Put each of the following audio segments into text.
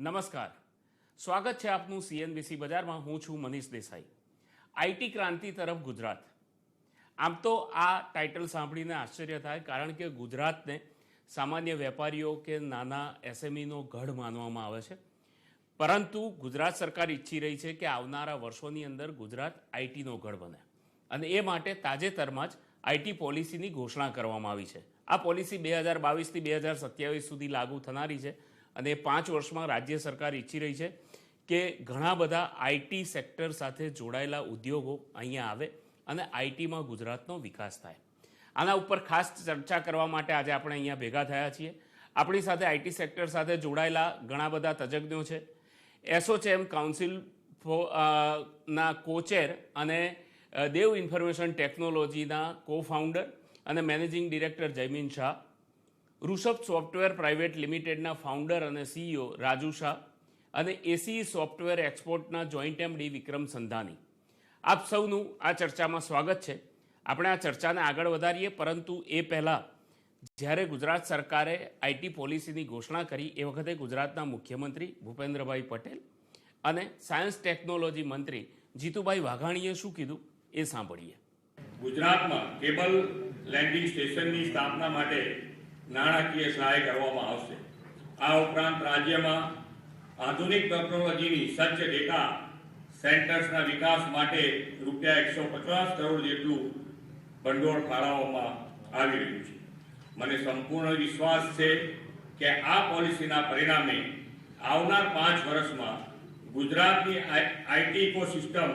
નમસ્કાર, સ્વાગત છે આપનું સીએનબીસી બજારમાં. હું છું મનીષ દેસાઈ. આઈટી ક્રાંતિ તરફ ગુજરાત. આમ તો આ ટાઇટલ સાંભળીને આશ્ચર્ય થાય, કારણ કે ગુજરાતને સામાન્ય વેપારીઓ કે નાના એસએમઈનો ગઢ માનવામાં આવે છે. પરંતુ ગુજરાત સરકાર ઈચ્છી રહી છે કે આવનારા વર્ષોની અંદર ગુજરાત આઈટીનો ગઢ બને, અને એ માટે તાજેતરમાં જ આઈટી પોલિસીની ઘોષણા કરવામાં આવી છે. આ પોલિસી 2022થી 2027 સુધી લાગુ થનારી છે, અને 5 વર્ષમાં રાજ્ય સરકાર ઈચ્છી રહી છે કે ઘણા બધા આઈટી સેક્ટર સાથે જોડાયેલા ઉદ્યોગો અહીંયા આવે અને આઈટીમાં ગુજરાતનો વિકાસ થાય. આના ઉપર ખાસ ચર્ચા કરવા માટે આજે આપણે અહીંયા ભેગા થયા છીએ. આપણી સાથે આઈટી સેક્ટર સાથે જોડાયેલા ઘણા બધા તજજ્ઞો છે. એસોચેમ કાઉન્સિલ ના કોચેર અને દેવ ઇન્ફોર્મેશન ટેકનોલોજીના કો ફાઉન્ડર અને managing director Jaymin Shah, Rishabh software private લિમિટેડના ફાઉન્ડર અને સીઈઓ રાજુ શાહ, અને એસી સોફ્ટવેર એક્સપોર્ટના જોઈન્ટ એમડી વિક્રમ સંધાની. આપ સૌનું આ ચર્ચામાં સ્વાગત છે. આપણે આ ચર્ચાને આગળ વધારીએ, પરંતુ એ પહેલાં જ્યારે ગુજરાત સરકારે આઈટી પોલિસીની ઘોષણા કરી એ વખતે ગુજરાતના મુખ્યમંત્રી ભૂપેન્દ્રભાઈ પટેલ અને સાયન્સ ટેકનોલોજી મંત્રી જીતુભાઈ વાઘાણીએ શું કીધું એ સાંભળીએ. ગુજરાતમાં કેબલ લેન્ડિંગ સ્ટેશનની સ્થાપના માટે નાણાકીય સહાય કરવામાં આવશે. આ ઉપરાંત રાજ્યમાં આધુનિક ટેકનોલોજીની સજ્જ ડેટા સેન્ટર્સના વિકાસ માટે ₹150 કરોડ જેટલું ભંડોળ ફાળવવામાં આવી રહ્યું છે. મને સંપૂર્ણ વિશ્વાસ છે કે આ પોલિસીના પરિણામે આવનાર 5 વર્ષમાં ગુજરાતની આઈટી ઇકોસિસ્ટમ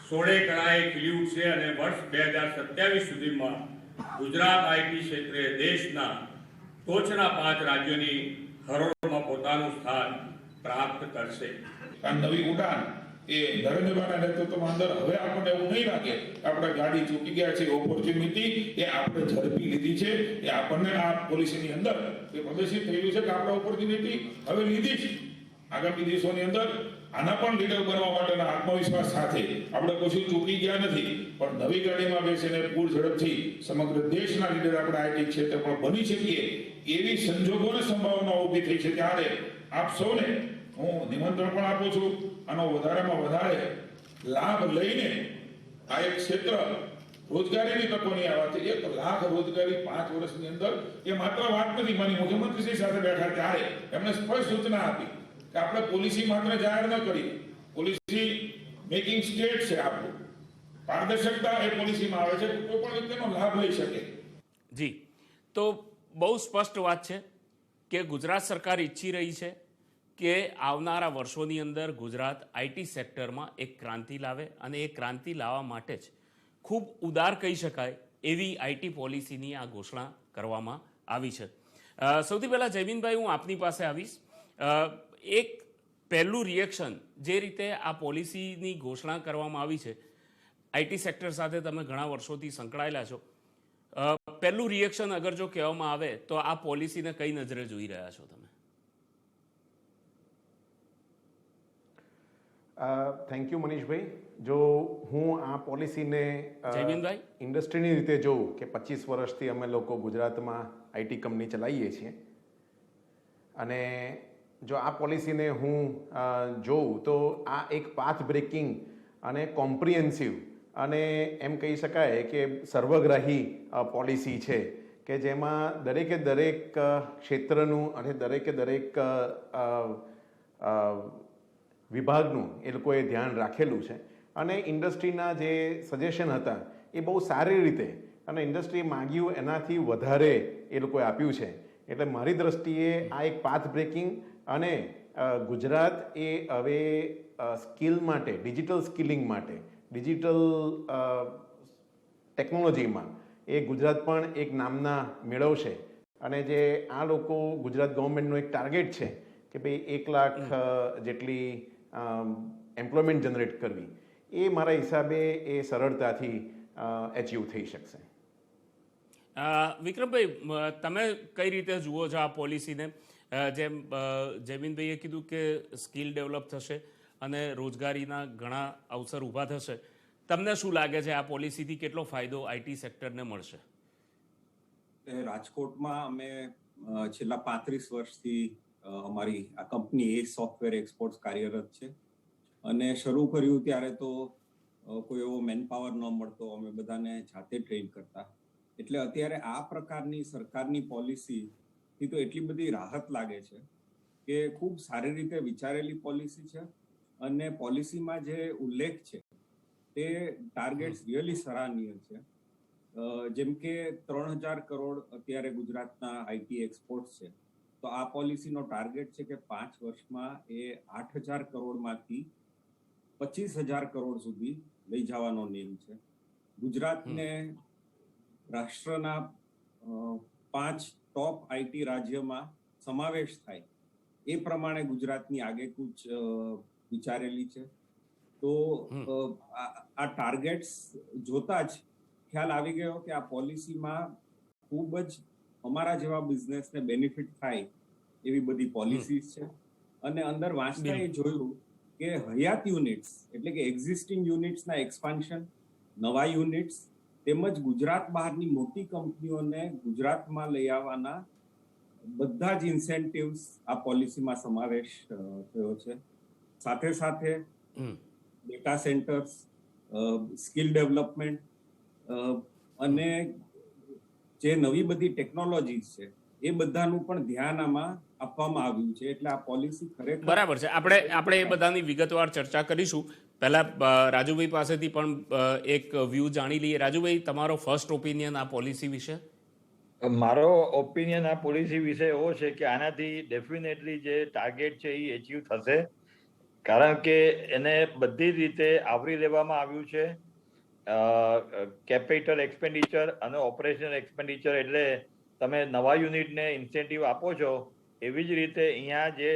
સોળે કળાએ ખીલી ઉઠશે અને વર્ષ 2027 સુધીમાં ગુજરાત આઈટી ક્ષેત્રે દેશના ટોચના 5 રાજ્યોની હરોળમાં પોતાનું સ્થાન પ્રાપ્ત કરશે. નવી ઉડાન એ નરેન્દ્રભાઈના નેતૃત્વમાં અંદર હવે આપણને એવું નહીં લાગે આપણે ગાડી ચૂકી ગયા છે. ઓપોર્ચ્યુનિટી એ આપણે ઝડપી લીધી છે. એ આપણને આ પોલિસીની અંદર એ પ્રદર્શિત થયું છે કે આપણે ઓપોર્ચ્યુનિટી હવે લીધી છે. આગામી દિવસોની અંદર આના પણ લીડર બનવા માટેના આત્મવિશ્વાસ સાથે આપણે કશું ચૂકી ગયા નથી, પણ નવી ગાડીમાં બેસીને પૂર ઝડપથી સમગ્ર દેશના લીડર આપણે આઈટી ક્ષેત્રે પણ બની શકીએ એવી સંજોગોને સંભાવના ઊભી થઈ છે. ત્યારે આપ સૌને હું નિમંત્રણ પણ આપું છું. આનો વધારેમાં વધારે લાભ લઈને આ એક ક્ષેત્ર રોજગારીની તકોની આવાથી 1 લાખ રોજગારી 5 વર્ષની અંદર એ માત્ર વાત નથી. માની મુખ્યમંત્રી સાથે બેઠા ત્યારે એમણે સ્પષ્ટ સૂચના આપી કે આપણે પોલિસી માત્ર જાહેર ન કરી, પોલિસી મેકિંગ સ્ટેટ છે આપણું. પારદર્શકતા એ પોલિસીમાં આવે છે, કોઈ પણ વ્યક્તિનો લાભ લઈ શકે. જી, તો બહુ સ્પષ્ટ વાત છે કે ગુજરાત સરકાર ઈચ્છી રહી છે કે આવનારા વર્ષોની અંદર ગુજરાત આઈટી સેક્ટરમાં એક ક્રાંતિ લાવે, અને એ ક્રાંતિ લાવવા માટે જ ખૂબ ઉદાર કહી શકાય એવી આઈટી પોલિસીની આ ઘોષણા કરવામાં આવી છે. સૌથી પહેલાં જયમીનભાઈ, હું આપની પાસે આવીશ. એક પહેલું રિએક્શન, જે રીતે આ પોલિસીની ઘોષણા કરવામાં આવી છે, આઈટી સેક્ટર સાથે તમે ઘણા વર્ષોથી સંકળાયેલા છો, પહેલું રિએક્શન અગર જો કહેવામાં આવે તો આ પોલિસીને કઈ નજરે જોઈ રહ્યા છો તમે? થેન્ક યુ મનીષભાઈ. જો હું આ પોલિસીને જયમીનભાઈ, ઇન્ડસ્ટ્રીની રીતે જોઉં કે 25 વર્ષથી અમે લોકો ગુજરાતમાં આઈટી કંપની ચલાવીએ છીએ, અને જો આ પોલિસીને હું જોઉં તો આ એક પાથ બ્રેકિંગ અને કોમ્પ્રિહેન્સિવ અને એમ કહી શકાય કે સર્વગ્રાહી પોલિસી છે, કે જેમાં દરેકે દરેક ક્ષેત્રનું અને દરેકે દરેક વિભાગનું એ લોકોએ ધ્યાન રાખેલું છે. અને ઇન્ડસ્ટ્રીના જે સજેશન હતા એ બહુ સારી રીતે અને ઇન્ડસ્ટ્રીએ માગ્યું એનાથી વધારે એ લોકોએ આપ્યું છે. એટલે મારી દ્રષ્ટિએ આ એક પાથ બ્રેકિંગ, અને ગુજરાત એ હવે સ્કિલ માટે, ડિજિટલ સ્કિલિંગ માટે, ડિજિટલ ટેકનોલોજીમાં એ ગુજરાત પણ એક નામના મેળવશે. અને જે આ લોકો ગુજરાત ગવર્મેન્ટનો એક ટાર્ગેટ છે કે ભાઈ 1 લાખ જેટલી એમ્પ્લોયમેન્ટ જનરેટ કરવી, એ મારા હિસાબે એ સરળતાથી એચીવ થઈ શકશે. વિક્રમભાઈ, તમે કઈ રીતે જુઓ છો આ પોલિસીને? જેમ જયમીનભાઈએ કીધું કે સ્કિલ ડેવલપ થશે અને રોજગારીના ઘણા અવસર ઊભા થશે. તમને શું લાગે છે આ પોલિસીથી કેટલો ફાયદો આઈટી સેક્ટરને મળશે? રાજકોટમાં અમે છેલ્લા 35 વર્ષથી અમારી આ કંપની એજ સોફ્ટવેર એક્સપોર્ટ્સ કાર્યરત છે. અને શરૂ કર્યું ત્યારે તો કોઈ એવો મેનપાવર ન મળતો, અમે બધાને જાતે ટ્રેન કરતા. એટલે અત્યારે આ પ્રકારની સરકારની પોલિસીથી તો એટલી બધી રાહત લાગે છે કે ખૂબ સારી રીતે વિચારેલી પોલિસી છે. અને પોલિસીમાં જે ઉલ્લેખ છે તે ટાર્ગેટ્સ રિયલી સરાહનીય છે. જેમ કે 3,000 કરોડ અત્યારે ગુજરાતના આઈટી એક્સપોર્ટ છે, તો આ પોલિસીનો ટાર્ગેટ છે કે 5 વર્ષમાં એ 8,000 કરોડમાંથી 25,000 કરોડ સુધી લઈ જવાનો નેમ છે. ગુજરાતને રાષ્ટ્રના 5 ટોપ આઈટી રાજ્યમાં સમાવેશ થાય એ પ્રમાણે ગુજરાતની આગેકૂચ વિચારેલી છે. તો આ ટાર્ગેટ્સ જોતા જ ખ્યાલ આવી ગયો કે આ પોલિસીમાં ખૂબ જ અમારા જેવા બિઝનેસને બેનિફિટ થાય એવી બધી પોલિસીસ છે. અને અંદર વાંચતા એ જોયું કે હયાત યુનિટ્સ એટલે કે એક્ઝિસ્ટિંગ યુનિટ્સના એક્સપાન્શન, નવા યુનિટ્સ તેમજ ગુજરાત બહારની મોટી કંપનીઓને ગુજરાતમાં લઈ આવવાના બધા જ ઇન્સેન્ટિવ્સ આ પોલિસીમાં સમાવેશ થયો છે. સાથે સાથે ડેટા સેન્ટર્સ, સ્કિલ ડેવલપમેન્ટ અને જે નવી બધી ટેકનોલોજીસ છે એ બધાનું પણ ધ્યાન આમાં આપવામાં આવ્યું છે. એટલે આ પોલિસી ખરેખર બરાબર છે. આપણે એ બધાની વિગતવાર ચર્ચા કરીશું. પહેલા રાજુભાઈ પાસેથી પણ એક વ્યૂ જાણી લઈએ. રાજુભાઈ, તમારો ફર્સ્ટ ઓપિનિયન આ પોલિસી વિશે? મારો ઓપિનિયન આ પોલિસી વિશે એવો છે કે આનાથી ડેફિનેટલી જે ટાર્ગેટ છે એ એચીવ થશે, કારણ કે એને બધી રીતે આવરી લેવામાં આવ્યું છે. કેપિટલ એક્સપેન્ડિચર અને ઓપરેશનલ એક્સપેન્ડિચર, એટલે તમે નવા યુનિટને ઇન્સેન્ટિવ આપો છો, એવી જ રીતે અહીંયા જે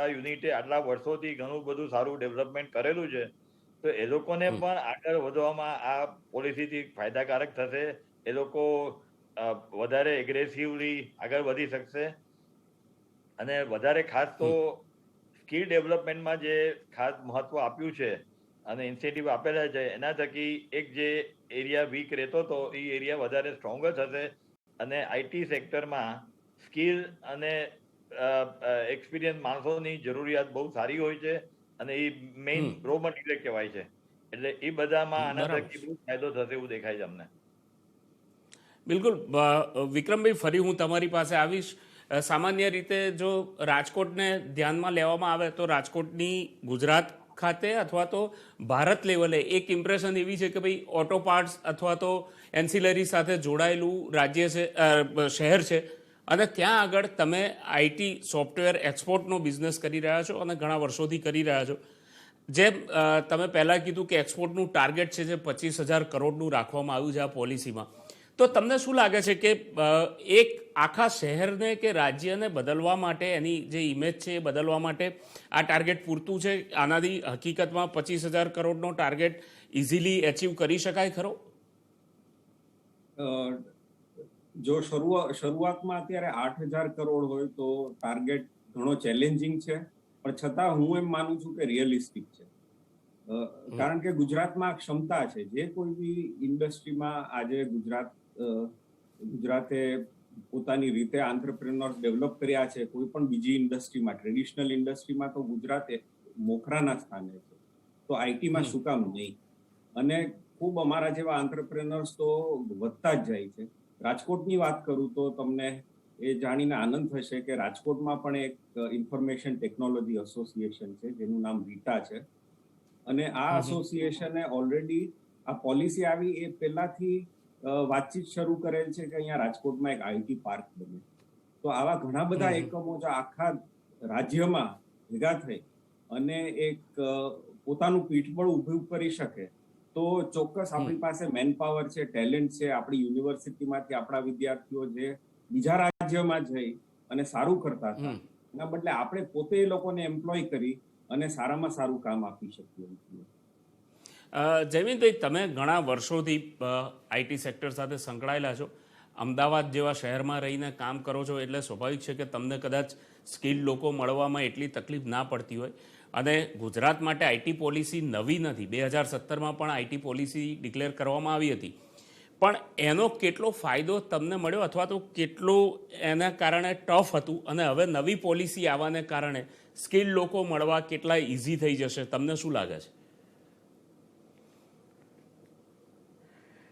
યુનિટે આટલા વર્ષોથી ઘણું બધું સારું ડેવલપમેન્ટ કરેલું છે, તો એ લોકોને પણ આગળ વધવામાં આ પોલિસીથી ફાયદાકારક થશે. એ લોકો વધારે એગ્રેસિવલી આગળ વધી શકશે. અને વધારે ખાસ તો સ્કિલ ડેવલપમેન્ટમાં જે ખાસ મહત્વ આપ્યું છે અને ઇન્સેન્ટિવ આપેલા છે, એના થકી એક જે એરિયા વીક રહેતો હતો એ એરિયા વધારે સ્ટ્રોંગર થશે. અને આઈટી સેક્ટરમાં સ્કિલ અને એક્સપિરિયન્સ માણસોની જરૂરિયાત બહુ સારી હોય છે અને એ મેઇન રો મટીરિયલ કહેવાય છે. એટલે એ બધામાં આના થકી બહુ ફાયદો થશે એવું દેખાય છે અમને. બિલકુલ. વિક્રમભાઈ, ફરી હું તમારી પાસે આવીશ. સામાન્ય રીતે જો રાજકોટને ધ્યાનમાં લેવામાં આવે તો રાજકોટની ગુજરાત ખાતે અથવા તો ભારત લેવલે એક ઇમ્પ્રેશન એવી છે કે ભાઈ ઓટો પાર્ટ્સ અથવા તો એન્સિલરી સાથે જોડાયેલું રાજ્ય છે, શહેર છે. અને ત્યાં આગળ તમે આઈટી સોફ્ટવેર એક્સપોર્ટનો બિઝનેસ કરી રહ્યા છો અને ઘણા વર્ષોથી કરી રહ્યા છો. જેમ તમે પહેલાં કીધું કે એક્સપોર્ટનું ટાર્ગેટ છે જે 25,000 કરોડનું રાખવામાં આવ્યું છે આ પોલિસીમાં. તો તમને શું લાગે છે કે એક આખા શહેરને કે રાજ્યને બદલવા માટે, એની જે ઇમેજ છે એ બદલવા માટે આ ટાર્ગેટ પૂરતું છે? આનાથી હકીકતમાં 25,000 કરોડનો ટાર્ગેટ ઇઝીલી એચીવ કરી શકાય ખરો? જો શરૂઆતમાં અત્યારે 8,000 કરોડ હોય તો ટાર્ગેટ ઘણો ચેલેન્જિંગ છે, પણ છતાં હું એમ માનું છું કે રિયલિસ્ટિક છે. કારણ કે ગુજરાતમાં ક્ષમતા છે. જે કોઈ બી ઇન્ડસ્ટ્રીમાં આજે ગુજરાતે પોતાની રીતે આંત્રપ્રેન્યોર્સ ડેવલપ કર્યા છે. કોઈ પણ બીજી ઇન્ડસ્ટ્રીમાં, ટ્રેડિશનલ ઇન્ડસ્ટ્રીમાં તો ગુજરાત મોખરાના સ્થાને છે, તો આઈટીમાં શું કામ નહીં? અને ખૂબ અમારા જેવા આંત્રપ્રેન્યોર્સ તો વધતા જ જાય છે. રાજકોટની વાત કરું તો તમને એ જાણીને આનંદ થશે કે રાજકોટમાં પણ એક ઇન્ફોર્મેશન ટેકનોલોજી એસોસિએશન છે જેનું નામ રીટા છે. અને આ એસોસિએશને ઓલરેડી આ પોલિસી આવી એ પહેલાથી વાતચીત શરૂ કરેલ છે કે અહીંયા રાજકોટમાં એક આઈટી પાર્ક બને. તો આવા ઘણા બધા એકમો જો આખા રાજ્યમાં ભેગા થઈ અને એક પોતાનું પીઠબળ ઊભું કરી શકે તો ચોક્કસ આપણી પાસે મેનપાવર છે, ટેલેન્ટ છે. આપણી યુનિવર્સિટીમાંથી આપણા વિદ્યાર્થીઓ જે બીજા રાજ્યમાં જઈ અને સારું કરતા હતા, એના બદલે આપણે પોતે એ લોકોને એમ્પ્લોય કરી અને સારામાં સારું કામ આપી શકીએ. જયમીનભાઈ, તમે ઘણા વર્ષોથી આઈટી સેક્ટર સાથે સંકળાયેલા છો. અમદાવાદ જેવા શહેરમાં રહીને કામ કરો છો એટલે સ્વાભાવિક છે કે તમને કદાચ સ્કિલ્ડ લોકો મળવામાં એટલી તકલીફ ના પડતી હોય. અને ગુજરાત માટે આઈટી પોલિસી નવી નથી. 2017માં પણ આઈટી પોલિસી ડિક્લેર કરવામાં આવી હતી. પણ એનો કેટલો ફાયદો તમને મળ્યો અથવા તો કેટલું એના કારણે ટફ હતું અને હવે નવી પોલિસી આવવાને કારણે સ્કિલ લોકો મળવા કેટલા ઇઝી થઈ જશે, તમને શું લાગે છે?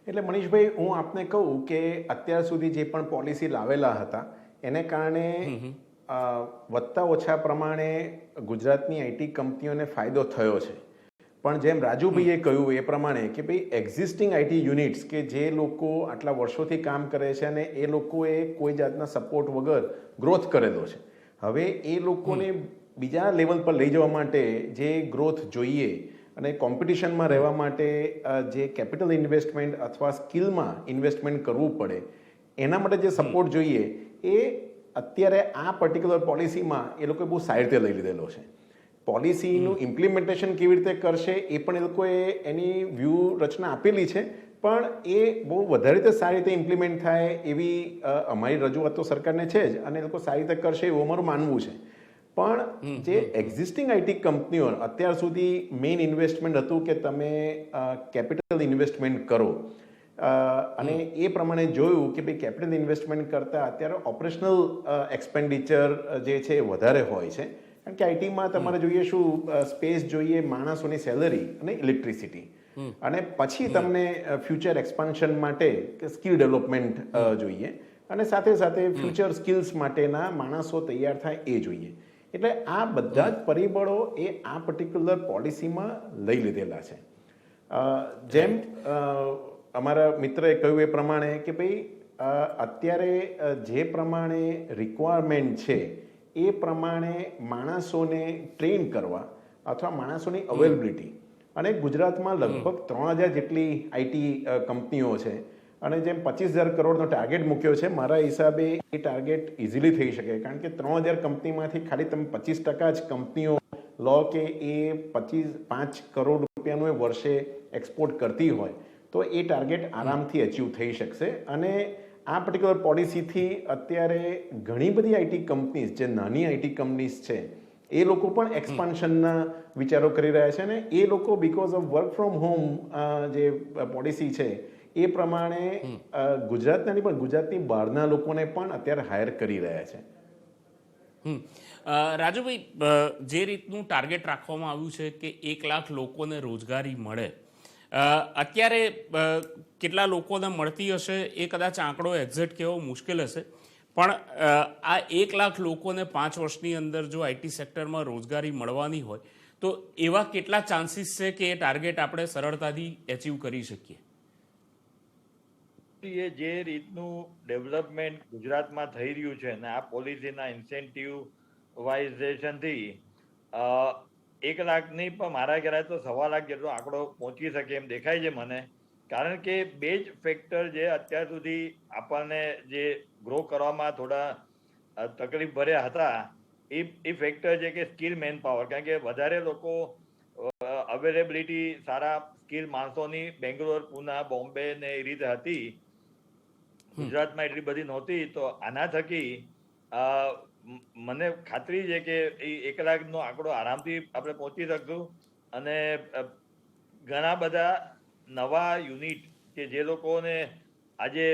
એટલે મનીષભાઈ, હું આપને કહું કે અત્યાર સુધી જે પણ પોલિસી લાવેલા હતા એને કારણે વધતા ઓછા પ્રમાણે ગુજરાતની આઈટી કંપનીઓને ફાયદો થયો છે. પણ જેમ રાજુભાઈએ કહ્યું એ પ્રમાણે કે ભાઈ એક્ઝિસ્ટિંગ આઈટી યુનિટ્સ કે જે લોકો આટલા વર્ષોથી કામ કરે છે અને એ લોકોએ કોઈ જાતના સપોર્ટ વગર ગ્રોથ કરેલો છે, હવે એ લોકોને બીજા લેવલ પર લઈ જવા માટે જે ગ્રોથ જોઈએ અને કોમ્પિટિશનમાં રહેવા માટે જે કેપિટલ ઇન્વેસ્ટમેન્ટ અથવા સ્કિલમાં ઇન્વેસ્ટમેન્ટ કરવું પડે એના માટે જે સપોર્ટ જોઈએ એ અત્યારે આ પર્ટિક્યુલર પોલિસીમાં એ લોકોએ બહુ સારી રીતે લઈ લીધેલો છે. પોલિસીનું ઇમ્પ્લિમેન્ટેશન કેવી રીતે કરશે એ પણ એ લોકોએ એની વ્યૂહરચના આપેલી છે, પણ એ બહુ વધારે રીતે સારી રીતે ઇમ્પ્લિમેન્ટ થાય એવી અમારી રજૂઆત તો સરકારને છે જ અને એ લોકો સારી રીતે કરશે એવું અમારું માનવું છે. પણ જે એક્ઝિસ્ટિંગ આઈટી કંપનીઓ અત્યાર સુધી મેઇન ઇન્વેસ્ટમેન્ટ હતું કે તમે કેપિટલ ઇન્વેસ્ટમેન્ટ કરો અને એ પ્રમાણે જોયું કે ભાઈ કેપિટલ ઇન્વેસ્ટમેન્ટ કરતાં અત્યારે ઓપરેશનલ એક્સપેન્ડિચર જે છે એ વધારે હોય છે, કારણ કે આઈટીમાં તમારે જોઈએ શું સ્પેસ જોઈએ, માણસોની સેલરી અને ઇલેક્ટ્રિસિટી, અને પછી તમને ફ્યુચર એક્સપાન્શન માટે સ્કિલ ડેવલપમેન્ટ જોઈએ અને સાથે સાથે ફ્યુચર સ્કિલ્સ માટેના માણસો તૈયાર થાય એ જોઈએ. એટલે આ બધા જ પરિબળો એ આ પર્ટિક્યુલર પોલિસીમાં લઈ લીધેલા છે. જેમ અમારા મિત્રએ કહ્યું એ પ્રમાણે કે ભાઈ અત્યારે જે પ્રમાણે રિક્વાયરમેન્ટ છે એ પ્રમાણે માણસોને ટ્રેન કરવા અથવા માણસોની અવેલેબિલિટી, અને ગુજરાતમાં લગભગ 3000 જેટલી આઈટી કંપનીઓ છે અને જેમ 25,000 કરોડનો ટાર્ગેટ મૂક્યો છે, મારા હિસાબે એ ટાર્ગેટ ઇઝીલી થઈ શકે, કારણ કે 3000 કંપનીમાંથી ખાલી તમે 25% જ કંપનીઓ લો કે એ 5 કરોડ રૂપિયાનું એ વર્ષે એક્સપોર્ટ કરતી હોય તો એ ટાર્ગેટ આરામથી અચીવ થઈ શકશે. અને આ પર્ટિક્યુલર પોલિસીથી અત્યારે ઘણી બધી આઈટી કંપનીઝ જે નાની આઈટી કંપનીઝ છે એ લોકો પણ એક્સપાન્શનના વિચારો કરી રહ્યા છે અને એ લોકો because of work from home જે પોલિસી છે એ પ્રમાણે ગુજરાતના નહીં પણ ગુજરાતની બહારના લોકોને પણ અત્યારે હાયર કરી રહ્યા છે. રાજુભાઈ, જે રીતનું ટાર્ગેટ રાખવામાં આવ્યું છે કે 1 લાખ લોકોને રોજગારી મળે, અત્યારે કેટલા લોકોને મળતી હશે એ કદાચ આંકડો એક્ઝેક્ટ કહેવો મુશ્કેલ હશે, પણ આ 1 લાખ લોકોને 5 વર્ષની અંદર જો આઈટી સેક્ટરમાં રોજગારી મળવાની હોય તો એવા કેટલા ચાન્સીસ છે કે એ ટાર્ગેટ આપણે સરળતાથી એચીવ કરી શકીએ? એ જે રીતનું ડેવલપમેન્ટ ગુજરાતમાં થઈ રહ્યું છે અને આ પોલિસીના ઇન્સેન્ટિવાઇઝેશનથી 1 લાખ નહીં પણ મારા ખ્યાલ તો 1.25 લાખ જેટલો આંકડો પહોંચી શકે એમ દેખાય છે મને, કારણ કે બે જ ફેક્ટર જે અત્યાર સુધી આપણને જે ગ્રો કરવામાં થોડા તકલીફ ભર્યા હતા એ ફેક્ટર છે કે સ્કિલ મેન પાવર, કારણ કે વધારે લોકો અવેલેબિલિટી સારા સ્કિલ માણસોની બેંગ્લોર, પુના, બોમ્બે ને એ રીતે હતી, ગુજરાતમાં એટલી બધી નહોતી. તો આના થકી મને ખાતરી છે કે એ 1 લાખનો આંકડો આરામથી આપણે પહોંચી શકશું અને ઘણા બધા નવા યુનિટ કે જે લોકોને આજે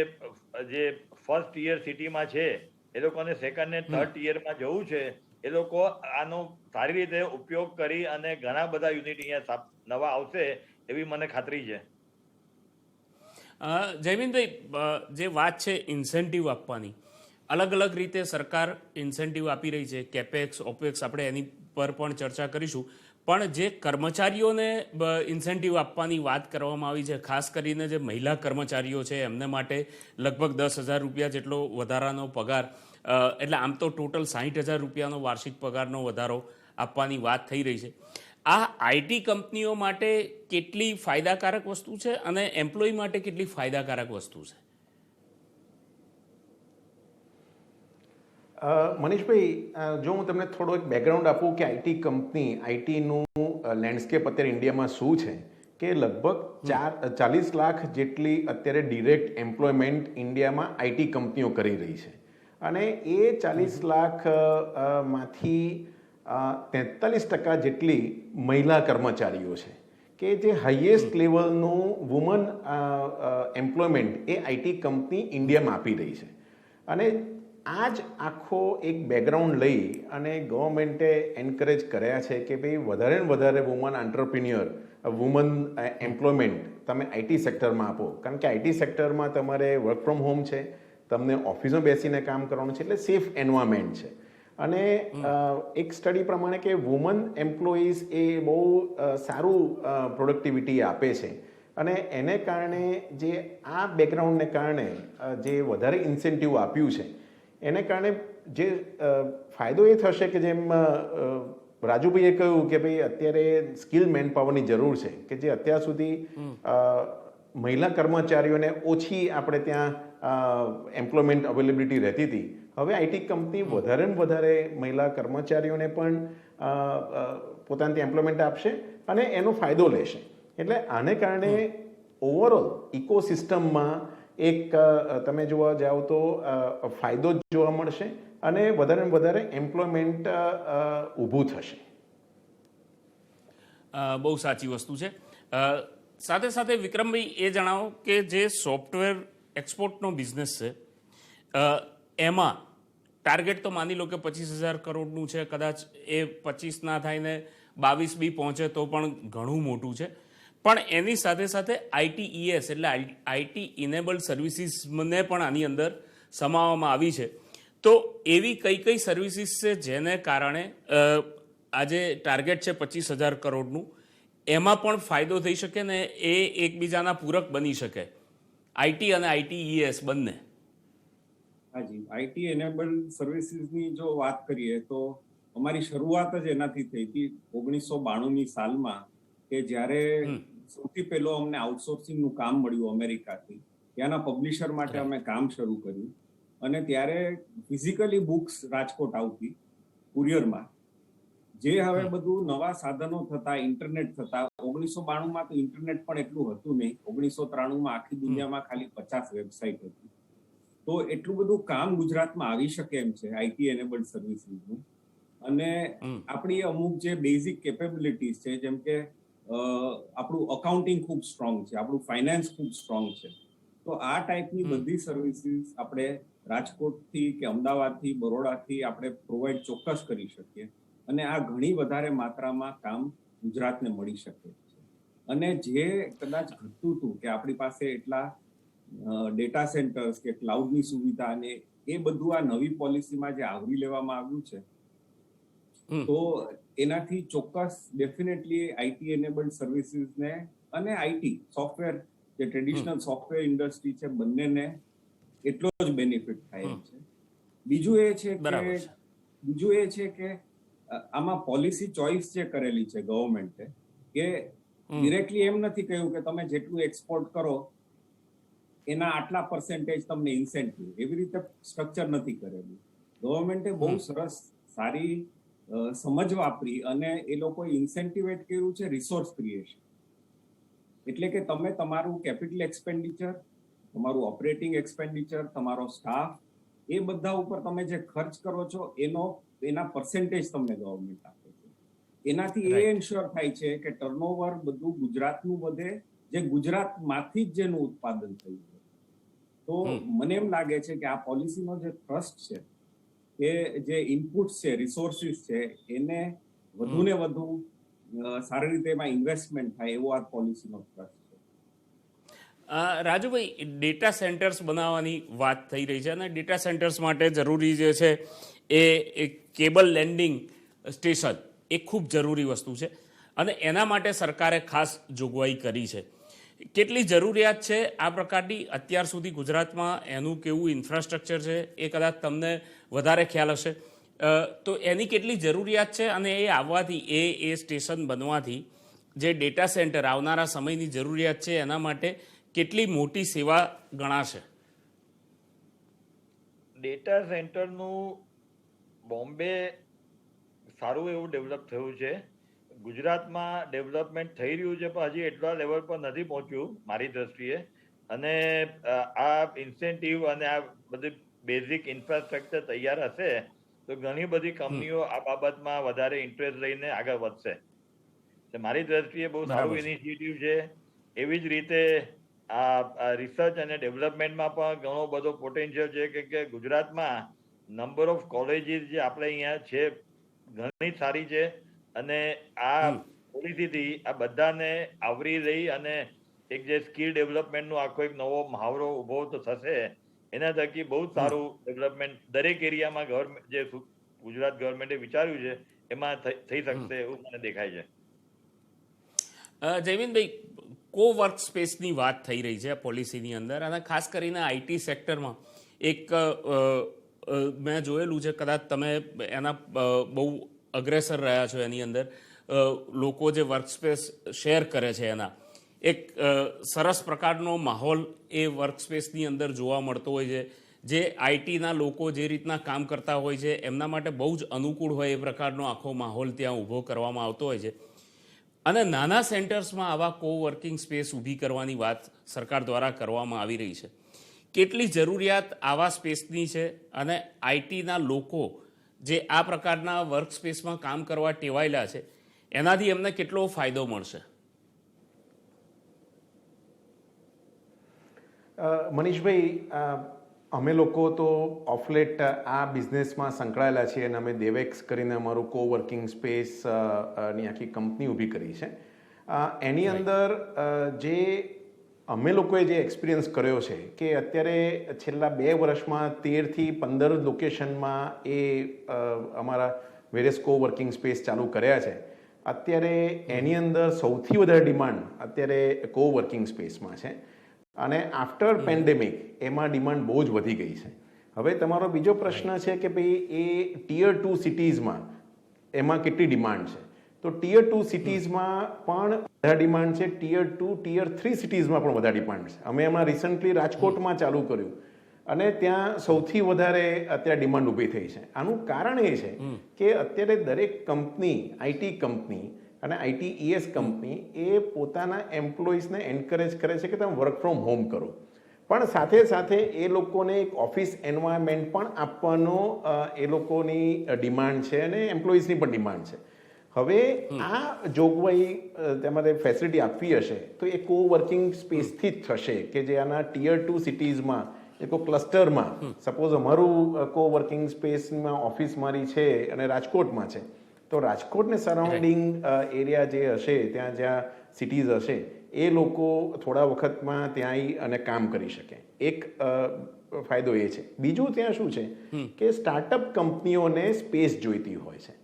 જે ફર્સ્ટ યર સિટીમાં છે એ લોકોને સેકન્ડ ને થર્ડ યરમાં જવું છે, એ લોકો આનો સારી રીતે ઉપયોગ કરી અને ઘણા બધા યુનિટ અહીંયા નવા આવશે એવી મને ખાતરી છે. જયમીનભાઈ, જે વાત છે ઇન્સેન્ટિવ આપવાની, અલગ અલગ રીતે સરકાર ઇન્સેન્ટિવ આપી રહી છે, કેપેક્સ, ઓપેક્સ, આપણે એની પર પણ ચર્ચા કરીશું, પણ જે કર્મચારીઓને ઇન્સેન્ટિવ આપવાની વાત કરવામાં આવી છે, ખાસ કરીને જે મહિલા કર્મચારીઓ છે એમને માટે લગભગ 10,000 રૂપિયા જેટલો વધારાનો પગાર, એટલે આમ તો ટોટલ 60,000 રૂપિયાનો વાર્ષિક પગારનો વધારો આપવાની વાત થઈ રહી છે. આ આઈટી કંપનીઓ માટે કેટલી ફાયદાકારક વસ્તુ છે અને એમ્પ્લોય માટે કેટલી ફાયદાકારક વસ્તુ છે? મનીષભાઈ, જો હું તમને થોડો એક બેકગ્રાઉન્ડ આપું કે આઈટી કંપની, આઈટીનું લેન્ડસ્કેપ અત્યારે ઇન્ડિયામાં શું છે, કે લગભગ 40 લાખ જેટલી અત્યારે ડિરેક્ટ એમ્પ્લોયમેન્ટ ઇન્ડિયામાં આઈટી કંપનીઓ કરી રહી છે અને એ 40 લાખ માંથી 43% જેટલી મહિલા કર્મચારીઓ છે કે જે હાઈએસ્ટ લેવલનું વુમન એમ્પ્લોયમેન્ટ એ આઈટી કંપની ઇન્ડિયામાં આપી રહી છે. અને આ જ આખો એક બેકગ્રાઉન્ડ લઈ અને ગવર્મેન્ટે એન્કરેજ કર્યા છે કે ભાઈ વધારે ને વધારે વુમન આંટ્રપ્રિન્યોર, વુમન એમ્પ્લોયમેન્ટ તમે આઈટી સેક્ટરમાં આપો. કારણ કે આઈટી સેક્ટરમાં તમારે વર્ક ફ્રોમ હોમ છે, તમને ઓફિસમાં બેસીને કામ કરવાનું છે, એટલે સેફ એન્વાયરમેન્ટ છે. અને એક સ્ટડી પ્રમાણે કે વુમન એમ્પ્લોઈઝ એ બહુ સારું પ્રોડક્ટિવિટી આપે છે. અને એને કારણે જે આ બેકગ્રાઉન્ડને કારણે જે વધારે ઇન્સેન્ટિવ આપ્યું છે એને કારણે જે ફાયદો એ થશે કે જેમ રાજુભાઈએ કહ્યું કે ભાઈ અત્યારે સ્કિલ મેન પાવરની જરૂર છે, કે જે અત્યાર સુધી મહિલા કર્મચારીઓને ઓછી આપણે ત્યાં એમ્પ્લોયમેન્ટ અવેલેબિલિટી રહેતી હતી. હવે આઈટી કંપની વધારે ને વધારે મહિલા કર્મચારીઓને પણ પોતાની ત્યાં એમ્પ્લોયમેન્ટ આપશે અને એનો ફાયદો લેશે. એટલે આને કારણે ઓવરઓલ ઇકોસિસ્ટમમાં એક તમે જોવા જાઓ તો ફાયદો જ જોવા મળશે અને વધારે ને વધારે એમ્પ્લોયમેન્ટ ઊભું થશે. બહુ સાચી વસ્તુ છે. સાથે સાથે વિક્રમભાઈ એ જણાવો કે જે સોફ્ટવેર એક્સપોર્ટનો બિઝનેસ છે એમાં ટાર્ગેટ તો માની લો કે 25,000 કરોડનું છે, કદાચ એ 25 ના થાય ને 22 બી પહોંચે તો પણ ઘણું મોટું છે. પણ એની સાથે સાથે ITES એટલે આઈટી ઇનેબલ્ડ સર્વિસીસને પણ આની અંદર સમાવવામાં આવી છે. તો એવી કઈ કઈ સર્વિસીસ છે જેને કારણે આજે ટાર્ગેટ છે 25,000 કરોડનું, એમાં પણ ફાયદો થઈ શકે ને એ એકબીજાના પૂરક બની શકે, આઈટી અને ITES બંને? હાજી, આઈટી એનેબલ્ડ સર્વિસીસની જો વાત કરીએ તો અમારી શરૂઆત જ એનાથી થઈ હતી 1992ની સાલમાં, કે જ્યારે સૌથી પહેલો અમને આઉટસોર્સિંગનું કામ મળ્યું અમેરિકાથી. ત્યાંના પબ્લિશર માટે અમે કામ શરૂ કર્યું અને ત્યારે ફિઝિકલી બુક્સ રાજકોટ આવતી કુરિયરમાં. જે હવે બધું નવા સાધનો થતા, ઇન્ટરનેટ થતા, 1992માં તો ઇન્ટરનેટ પણ એટલું હતું નહીં. 1993માં આખી દુનિયામાં ખાલી 50 વેબસાઇટ હતી. તો એટલું બધું કામ ગુજરાતમાં આવી શકે એમ છે આઈટી એનેબલ્ડ સર્વિસીસનું. અને આપણી અમુક જે બેઝિક કેપેબિલિટીઝ છે, જેમ કે આપણું અકાઉન્ટિંગ ખૂબ સ્ટ્રોંગ છે, આપણું ફાઇનાન્સ ખૂબ સ્ટ્રોંગ છે. તો આ ટાઈપની બધી સર્વિસીસ આપણે રાજકોટથી કે અમદાવાદથી, બરોડાથી આપણે પ્રોવાઈડ ચોક્કસ કરી શકીએ. અને આ ઘણી વધારે માત્રામાં કામ ગુજરાતને મળી શકે છે. અને જે કદાચ ઘટતું હતું કે આપણી પાસે એટલા ડેટા સેન્ટર્સ કે ક્લાઉડની સુવિધા અને એ બધું આ નવી પોલિસીમાં જે આવરી લેવામાં આવ્યું છે, તો એનાથી ચોક્કસ ડેફિનેટલી આઈટી એનેબલ્ડ સર્વિસીસને અને આઈટી સોફ્ટવેર જે ટ્રેડિશનલ સોફ્ટવેર ઇન્ડસ્ટ્રી છે બંનેને એટલો જ બેનિફિટ થાય એમ છે. બીજું એ છે કે આમાં પોલિસી ચોઇસ જે કરેલી છે ગવર્મેન્ટે, કે ડિરેક્ટલી એમ નથી કહ્યું કે તમે જેટલું એક્સપોર્ટ કરો એના આટલા પર્સેન્ટેજ તમને ઇન્સેન્ટિવ, એવી રીતે સ્ટ્રક્ચર નથી કરેલું. ગવર્મેન્ટે બહુ સરસ સારી સમજ વાપરી અને એ લોકોએ ઇન્સેન્ટિવેટ કર્યું છે રિસોર્સ ક્રિએશન. એટલે કે તમે તમારું કેપિટલ એક્સપેન્ડિચર, તમારું ઓપરેટિંગ એક્સપેન્ડિચર, તમારો સ્ટાફ, એ બધા ઉપર તમે જે ખર્ચ કરો છો એના પર્સેન્ટેજ તમને ગવર્મેન્ટ આપે છે. એનાથી એ એન્શ્યોર થાય છે કે ટર્નઓવર બધું ગુજરાતનું વધે, જે ગુજરાતમાંથી જ જેનું ઉત્પાદન થયું છે. તો મને એમ લાગે છે કે આ પોલિસીનો જે ટ્રસ્ટ છે, કે જે ઇનપુટ્સ છે, રિસોર્સિસ છે, એને વધુ ને વધુ સારી રીતે એમાં ઇન્વેસ્ટમેન્ટ થાય એવો આ પોલિસીનો ટ્રસ્ટ છે. રાજુભાઈ, ડેટા સેન્ટર્સ બનાવવાની વાત થઈ રહી છે અને ડેટા સેન્ટર્સ માટે જરૂરી જે છે એ કેબલ લેન્ડિંગ સ્ટેશન એ ખૂબ જરૂરી વસ્તુ છે અને એના માટે સરકારે ખાસ જોગવાઈ કરી છે. કેટલી જરૂરિયાત છે આ પ્રકારની અત્યાર સુધી ગુજરાતમાં? એનું કેવું ઇન્ફ્રાસ્ટ્રક્ચર છે એ કદાચ તમને વધારે ખ્યાલ હશે. તો એની કેટલી જરૂરિયાત છે અને એ આવવાથી એ સ્ટેશન બનવાથી જે ડેટા સેન્ટર આવનારા સમયની જરૂરિયાત છે એના માટે કેટલી મોટી સેવા ગણાશે? ડેટા સેન્ટરનું બોમ્બે સારું એવું ડેવલપ થયું છે. ગુજરાતમાં ડેવલપમેન્ટ થઈ રહ્યું છે પણ હજી એટલા લેવલ પર નથી પહોંચ્યું મારી દ્રષ્ટિએ. અને આ ઇન્સેન્ટિવ અને આ બધી બેઝિક ઇન્ફ્રાસ્ટ્રક્ચર તૈયાર હશે તો ઘણી બધી કંપનીઓ આ બાબતમાં વધારે ઇન્ટરેસ્ટ લઈને આગળ વધશે. મારી દ્રષ્ટિએ બહુ સારું ઇનિશિયેટિવ છે. એવી જ રીતે આ રિસર્ચ અને ડેવલપમેન્ટમાં પણ ઘણો બધો પોટેન્શિયલ છે કે ગુજરાતમાં નંબર ઓફ કોલેજીસ જે આપણે અહીંયા છે ઘણી સારી છે, અને આ પોલિસીથી આ બધાને આવરી લઈ અને એક જે સ્કિલ ડેવલપમેન્ટનો આખો એક નવો મહાવરો ઉભો તો થશે. એના થકી બહુ સારું ડેવલપમેન્ટ દરેક એરિયામાં ગવર્મેન્ટ જે ગુજરાત ગવર્મેન્ટે વિચાર્યું છે એમાં થઈ શકશે એવું મને દેખાય છે. જયમીનભાઈ, કો વર્ક સ્પેસની વાત થઈ રહી છે પોલિસીની અંદર, અને ખાસ કરીને આઈટી સેક્ટરમાં એક મેં જોયેલું છે, કદાચ તમે એના બહુ અગ્રેસર રહ્યા છો એની અંદર, લોકો જે વર્ક સ્પેસ શેર કરે છે એના એક સરસ પ્રકારનો માહોલ એ વર્ક સ્પેસની અંદર જોવા મળતો હોય છે. જે આઈટીના લોકો જે રીતના કામ કરતા હોય છે એમના માટે બહુ જ અનુકૂળ હોય એ પ્રકારનો આખો માહોલ ત્યાં ઊભો કરવામાં આવતો હોય છે. અને નાના સેન્ટર્સમાં આવા કોવર્કિંગ સ્પેસ ઊભી કરવાની વાત સરકાર દ્વારા કરવામાં આવી રહી છે. કેટલી જરૂરિયાત આવા સ્પેસની છે, અને આઈટીના લોકો જે આ પ્રકારના વર્ક સ્પેસમાં કામ કરવા ટેવાયેલા છે એનાથી એમને કેટલો ફાયદો મળશે? મનીષભાઈ, અમે લોકો તો ઓફલેટ આ બિઝનેસમાં સંકળાયેલા છીએ, અને અમે દેવેક્સ કરીને અમારું કોવર્કિંગ સ્પેસ ની આખી કંપની ઊભી કરી છે. એની અંદર જે અમે લોકોએ જે એક્સપિરિયન્સ કર્યો છે કે અત્યારે છેલ્લા 2 વર્ષમાં 13 થી 15 લોકેશનમાં એ અમારા વેરિયસ કોવર્કિંગ સ્પેસ ચાલુ કર્યા છે. અત્યારે એની અંદર સૌથી વધારે ડિમાન્ડ અત્યારે કોવર્કિંગ સ્પેસમાં છે, અને આફ્ટર પેન્ડેમિક એમાં ડિમાન્ડ બહુ જ વધી ગઈ છે. હવે તમારો બીજો પ્રશ્ન છે કે ભાઈ એ ટિયર 2 સિટીઝમાં એમાં કેટલી ડિમાન્ડ છે. તો ટિયર 2 સિટીઝમાં પણ વધારે ડિમાન્ડ છે, ટિયર 2 ટિયર 3 સિટીઝમાં પણ વધારે ડિમાન્ડ છે. અમે હમણાં રિસન્ટલી રાજકોટમાં ચાલુ કર્યું, અને ત્યાં સૌથી વધારે અત્યારે ડિમાન્ડ ઊભી થઈ છે. આનું કારણ એ છે કે અત્યારે દરેક કંપની, આઈટી કંપની અને આઈટીઈએસ કંપની એ પોતાના એમ્પ્લોઈઝને એન્કરેજ કરે છે કે તમે વર્ક ફ્રોમ હોમ કરો, પણ સાથે સાથે એ લોકોને એક ઓફિસ એન્વાયરમેન્ટ પણ આપવાનો એ લોકોની ડિમાન્ડ છે, અને એમ્પ્લોઈઝની પણ ડિમાન્ડ છે. હવે આ જોગવાઈ તમારે ફેસિલિટી આપવી હશે તો એ કોવર્કિંગ સ્પેસથી જ થશે, કે જે આના ટિયર 2 સિટીઝમાં એક ક્લસ્ટરમાં, સપોઝ અમારું કોવર્કિંગ સ્પેસમાં ઓફિસ મારી છે અને રાજકોટમાં છે, તો રાજકોટને સરાઉન્ડિંગ એરિયા જે હશે ત્યાં જ્યાં સિટીઝ હશે એ લોકો થોડા વખતમાં ત્યાં આવી અને કામ કરી શકે. એક ફાયદો એ છે. બીજું ત્યાં શું છે કે સ્ટાર્ટઅપ કંપનીઓને સ્પેસ જોઈતી હોય છે.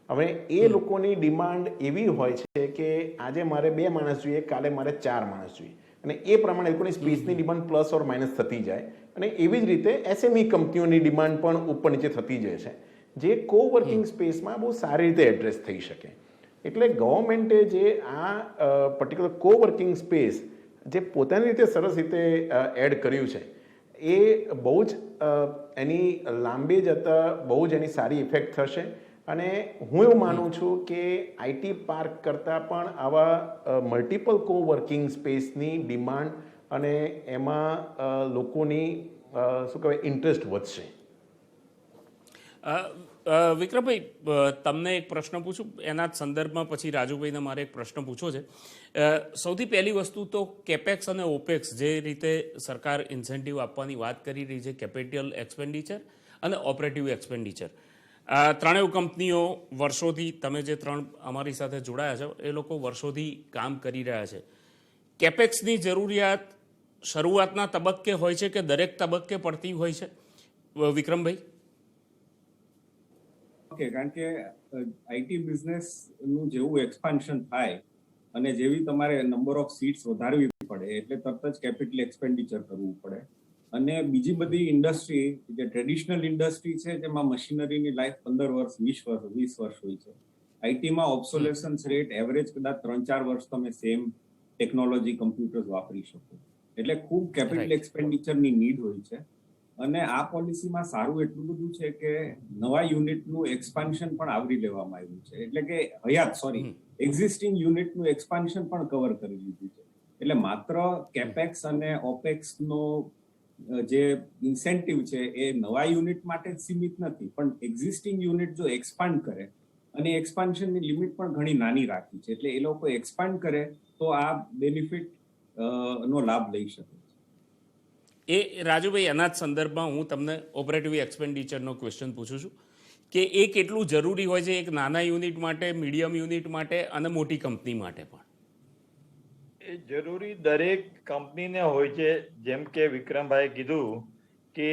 હવે એ લોકોની ડિમાન્ડ એવી હોય છે કે આજે મારે 2 માણસ જોઈએ, કાલે મારે 4 માણસ જોઈએ, અને એ પ્રમાણે એ લોકોની સ્પેસની ડિમાન્ડ પ્લસ ઓર માઇનસ થતી જાય. અને એવી જ રીતે એસએમઈ કંપનીઓની ડિમાન્ડ પણ ઉપર નીચે થતી જાય છે, જે કોવર્કિંગ સ્પેસમાં બહુ સારી રીતે એડ્રેસ થઈ શકે. એટલે ગવર્મેન્ટે જે આ પર્ટિક્યુલર કોવર્કિંગ સ્પેસ જે પોતાની રીતે સરસ રીતે એડ કર્યું છે, એ બહુ જ એની લાંબે જતાં બહુ જ એની સારી ઇફેક્ટ થશે. અને હું એવું માનું છું કે આઈટી પાર્ક કરતાં પણ આવા મલ્ટિપલ કોવર્કિંગ સ્પેસની ડિમાન્ડ અને એમાં લોકોની શું કહેવાય ઇન્ટરેસ્ટ વધશે. વિક્રમભાઈ, તમને એક પ્રશ્ન પૂછું, એના જ સંદર્ભમાં પછી રાજુભાઈને મારે એક પ્રશ્ન પૂછવો છે. સૌથી પહેલી વસ્તુ તો કેપેક્સ અને ઓપેક્સ જે રીતે સરકાર ઇન્સેન્ટિવ આપવાની વાત કરી રહી છે, કેપિટલ એક્સપેન્ડિચર અને ઓપરેટિવ એક્સપેન્ડિચર, ત્રણેય કંપનીઓ વર્ષોથી, તમે જે 3 અમારી સાથે જોડાયા છો એ લોકો વર્ષોથી કામ કરી રહ્યા છે. કેપેક્સની જરૂરિયાત શરૂઆતના તબક્કે હોય છે કે દરેક તબક્કે પડતી હોય છે, વિક્રમભાઈ? ઓકે, કારણ કે આઈટી બિઝનેસનું જેવું એક્સપાન્શન થાય અને જેવી તમારે નંબર ઓફ સીટ્સ વધારવી પડે એટલે તરત જ કેપિટલ એક્સપેન્ડિચર કરવું પડે. અને બીજી બધી ઇન્ડસ્ટ્રી જે ટ્રેડિશનલ ઇન્ડસ્ટ્રી છે જેમાં મશીનરીની લાઈફ 15 વર્ષ 20 વર્ષ હોય છે, આઈટીમાં ઓબ્સોલેસન્સ રેટ એવરેજ કદાચ 3-4 વર્ષ તમે સેમ ટેકનોલોજી કમ્પ્યુટર્સ વાપરી શકો. એટલે ખૂબ કેપિટલ એક્સપેન્ડિચરની નીડ હોય છે. અને આ પોલિસીમાં સારું એટલું બધું છે કે નવા યુનિટનું એક્સપાન્શન પણ આવરી લેવામાં આવ્યું છે. એટલે કે એક્ઝિસ્ટિંગ યુનિટનું એક્સપાન્શન પણ કવર કરી લીધું છે. એટલે માત્ર કેપેક્સ અને ઓપેક્સનો જે ઇન્સેન્ટિવ છે એ નવા યુનિટ માટે જ સીમિત નથી, પણ એક્ઝિસ્ટિંગ યુનિટ જો એક્સપાન્ડ કરે અને એક્સપાન્શનની લિમિટ પણ ઘણી નાની રાખી છે. એટલે એ લોકો એક્સપાન્ડ કરે તો આ બેનિફિટ નો લાભ લઈ શકે. એ રાજુભાઈ, એના જ સંદર્ભમાં હું તમને ઓપરેટિવ એક્સપેન્ડિચરનો ક્વેશ્ચન પૂછું છું કે એ કેટલું જરૂરી હોય છે એક નાના યુનિટ માટે, મીડિયમ યુનિટ માટે અને મોટી કંપની માટે પણ? એ જરૂરી દરેક કંપનીને હોય છે. જેમ કે વિક્રમભાઈએ કીધું કે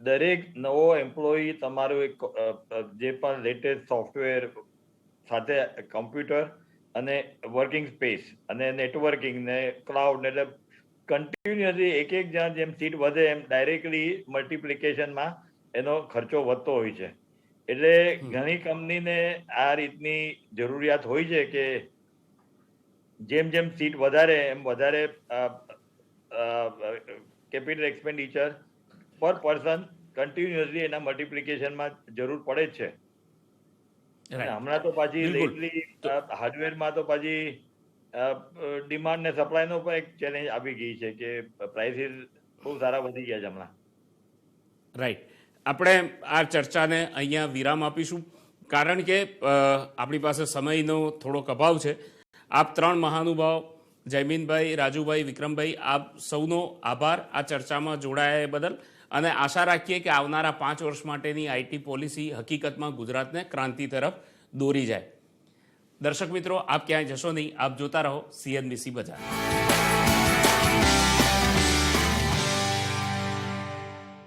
દરેક નવો એમ્પ્લોયી તમારું એક જે પણ લેટેસ્ટ સોફ્ટવેર સાથે કમ્પ્યુટર અને વર્કિંગ સ્પેસ અને નેટવર્કિંગ ને ક્લાઉડ, એટલે કન્ટિન્યુઅસલી એક જણ જેમ સીટ વધે એમ ડાયરેક્ટલી મલ્ટિપ્લિકેશનમાં એનો ખર્ચો વધતો હોય છે. એટલે ઘણી કંપનીને આ રીતની જરૂરિયાત હોય છે કે જેમ જેમ સીટ વધારે એમ વધારે કેપિટલ એક્સપેન્ડિચર પર પર્સન કન્ટિન્યુઅસલી એના મલ્ટિપ્લિકેશનમાં જરૂર પડે જ છે. હમણાં તો પાછી લેટલી હાર્ડવેરમાં તો પાછી ડિમાન્ડ ને સપ્લાય નો પણ એક ચેલેન્જ આવી ગઈ છે કે પ્રાઇસીસ બહુ સારા વધી ગયા છે હમણાં. રાઈટ. આપણે આ ચર્ચાને અહીંયા વિરામ આપીશું કારણ કે આપણી પાસે સમયનો થોડોક અભાવ છે. આપ ત્રણ મહાનુભાવ જયમીનભાઈ, રાજુભાઈ, વિક્રમભાઈ, આપ સૌનો આભાર આ ચર્ચામાં જોડાયા બદલ, અને આશા રાખીએ કે આવનારા 5 વર્ષ માટેની આઈટી પોલિસી હકીકતમાં ગુજરાતને ક્રાંતિ તરફ દોરી જાય. દર્શક મિત્રો, આપ ક્યાંય જશો નહીં, આપ જોતા રહો CNBC બજાર.